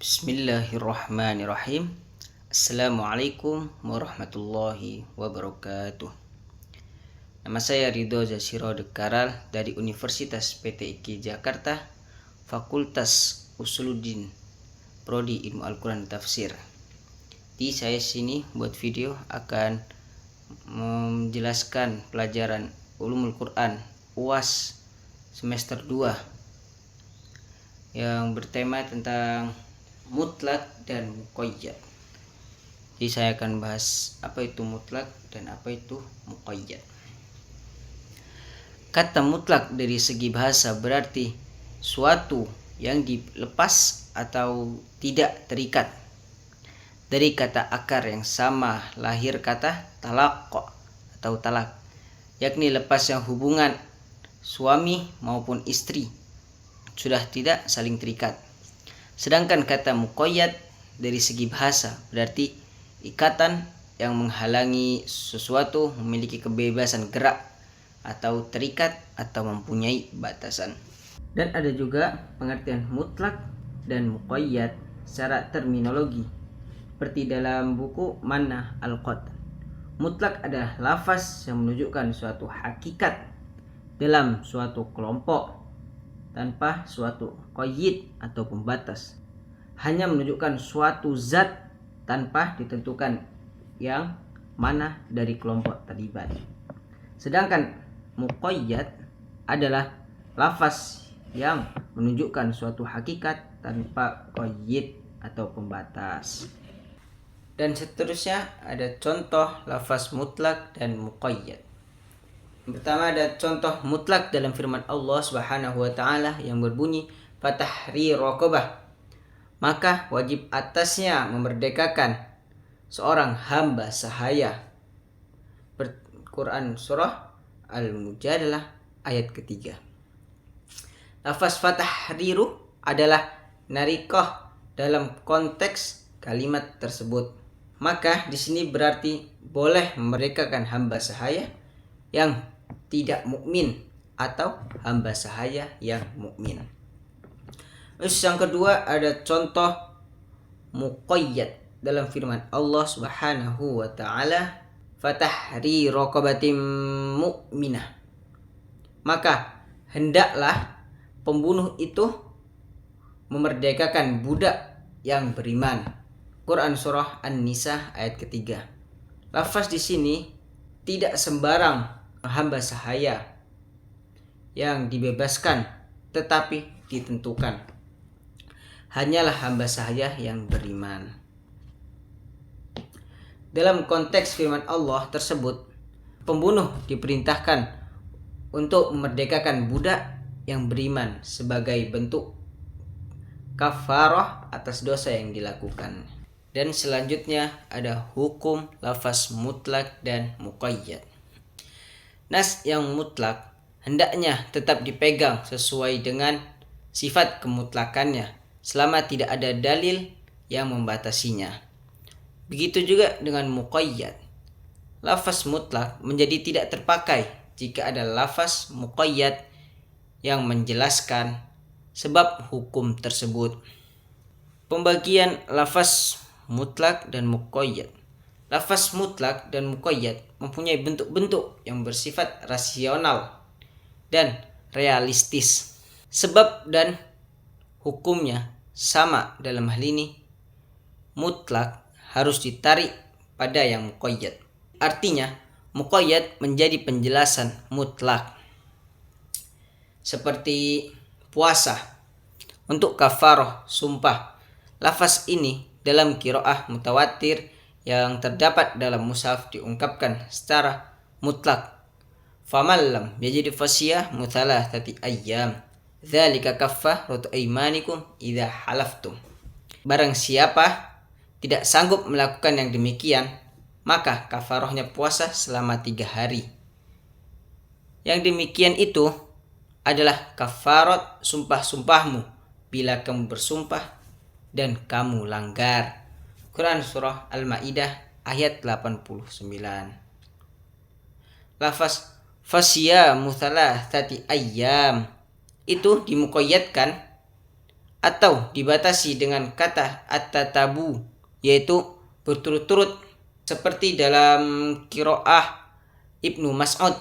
Bismillahirrahmanirrahim. Assalamualaikum warahmatullahi wabarakatuh. Nama saya Ridho Zasiro Dekaral dari Universitas PTIQ Jakarta, Fakultas Usuluddin, Prodi Ilmu Al-Quran Tafsir. Di saya sini buat video akan menjelaskan pelajaran Ulumul Quran UAS semester 2 yang bertema tentang mutlak dan muqayyad. Jadi saya akan bahas apa itu mutlak dan apa itu muqayyad. Kata mutlak dari segi bahasa berarti suatu yang dilepas atau tidak terikat. Dari kata akar yang sama lahir kata talaq atau talak, yakni lepasnya hubungan suami maupun istri sudah tidak saling terikat. Sedangkan kata muqayyad dari segi bahasa berarti ikatan yang menghalangi sesuatu memiliki kebebasan gerak atau terikat atau mempunyai batasan. Dan ada juga pengertian mutlak dan muqayyad secara terminologi seperti dalam buku Manah Al-Qat. Mutlak adalah lafaz yang menunjukkan suatu hakikat dalam suatu kelompok tanpa suatu qayyid atau pembatas, hanya menunjukkan suatu zat tanpa ditentukan yang mana dari kelompok terlibat. Sedangkan muqayyad adalah lafaz yang menunjukkan suatu hakikat tanpa qayyid atau pembatas. Dan seterusnya ada contoh lafaz mutlak dan muqayyad. Pertama ada contoh mutlak dalam firman Allah Subhanahu wa taala yang berbunyi fatahrir raqabah. Maka wajib atasnya memerdekakan seorang hamba sahaya. Quran surah Al-Mujadalah ayat ketiga. Lafaz fatahriru adalah narikoh dalam konteks kalimat tersebut. Maka di sini berarti boleh memerdekakan hamba sahaya yang tidak mukmin atau hamba sahaya yang mukmin. Terus yang kedua ada contoh muqayyad dalam firman Allah Subhanahu wa taala fatahri raqabatim mu'minah. Maka hendaklah pembunuh itu memerdekakan budak yang beriman. Quran surah An-Nisa ayat ketiga. Lafaz di sini tidak sembarang hamba sahaya yang dibebaskan, tetapi ditentukan hanyalah hamba sahaya yang beriman. Dalam konteks firman Allah tersebut, pembunuh diperintahkan untuk memerdekakan budak yang beriman sebagai bentuk kafarah atas dosa yang dilakukan. Dan selanjutnya ada hukum lafaz mutlak dan muqayyad. Nas yang mutlak hendaknya tetap dipegang sesuai dengan sifat kemutlakannya selama tidak ada dalil yang membatasinya. Begitu juga dengan muqayyad. Lafaz mutlak menjadi tidak terpakai jika ada lafaz muqayyad yang menjelaskan sebab hukum tersebut. Pembagian lafaz mutlak dan muqayyad. Lafaz mutlak dan muqayyad mempunyai bentuk-bentuk yang bersifat rasional dan realistis. Sebab dan hukumnya sama dalam hal ini. Mutlak harus ditarik pada yang muqayyad. Artinya, muqayyad menjadi penjelasan mutlak. Seperti puasa. Untuk kafarah sumpah. Lafaz ini dalam qiraah mutawatir yang terdapat dalam mushaf diungkapkan secara mutlak. Faman lam yajid fasiyah muthalathati ayyam. Dzalika kaffaratu aymanikum idza halaftum. Barang siapa tidak sanggup melakukan yang demikian, maka kafarahnya puasa selama 3 hari. Yang demikian itu adalah kafarat sumpah-sumpahmu bila kamu bersumpah dan kamu langgar. Quran surah Al-Maidah ayat 89. Lafaz fasyamu thalathati ayyam itu dimuqayyadkan atau dibatasi dengan kata at-tatabu, yaitu berturut-turut, seperti dalam qiraah Ibnu Mas'ud,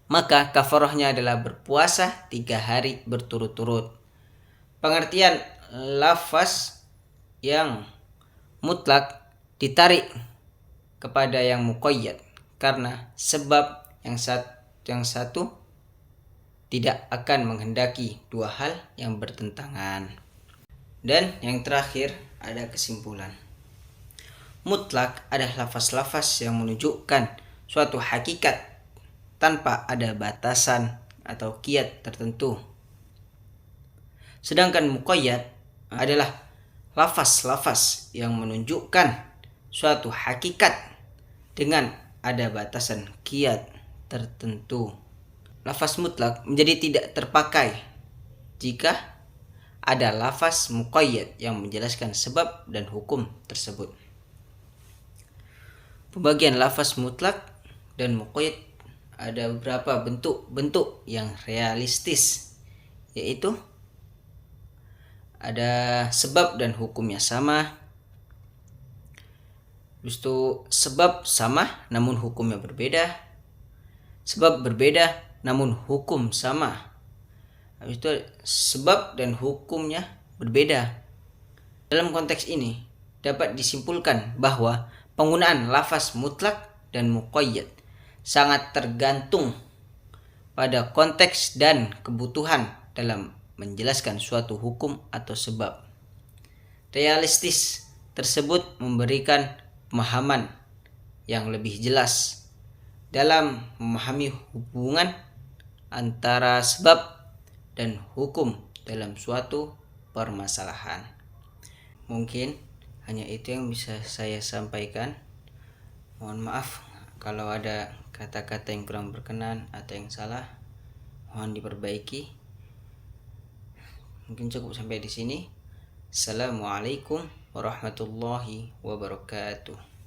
maka kafarahnya adalah berpuasa 3 hari berturut-turut. Pengertian lafaz yang mutlak ditarik kepada yang muqayyad karena sebab yang satu tidak akan menghendaki dua hal yang bertentangan. Dan yang terakhir ada kesimpulan. Mutlak adalah lafaz-lafaz yang menunjukkan suatu hakikat tanpa ada batasan atau qiyad tertentu. Sedangkan muqayyad adalah lafaz-lafaz yang menunjukkan suatu hakikat dengan ada batasan qiyad tertentu. Lafaz mutlak menjadi tidak terpakai jika ada lafaz muqayyad yang menjelaskan sebab dan hukum tersebut. Pembagian lafaz mutlak dan muqayyad ada beberapa bentuk-bentuk yang realistis, yaitu ada sebab dan hukumnya sama. Habis itu sebab sama namun hukumnya berbeda. Sebab berbeda namun hukum sama. Habis itu sebab dan hukumnya berbeda. Dalam konteks ini dapat disimpulkan bahwa penggunaan lafaz mutlak dan muqayyad sangat tergantung pada konteks dan kebutuhan dalam menjelaskan suatu hukum atau sebab. Realistis tersebut memberikan pemahaman yang lebih jelas dalam memahami hubungan antara sebab dan hukum dalam suatu permasalahan. Mungkin hanya itu yang bisa saya sampaikan. Mohon maaf kalau ada kata-kata yang kurang berkenan atau yang salah, mohon diperbaiki. Mungkin cukup sampai di sini. Assalamualaikum warahmatullahi wabarakatuh.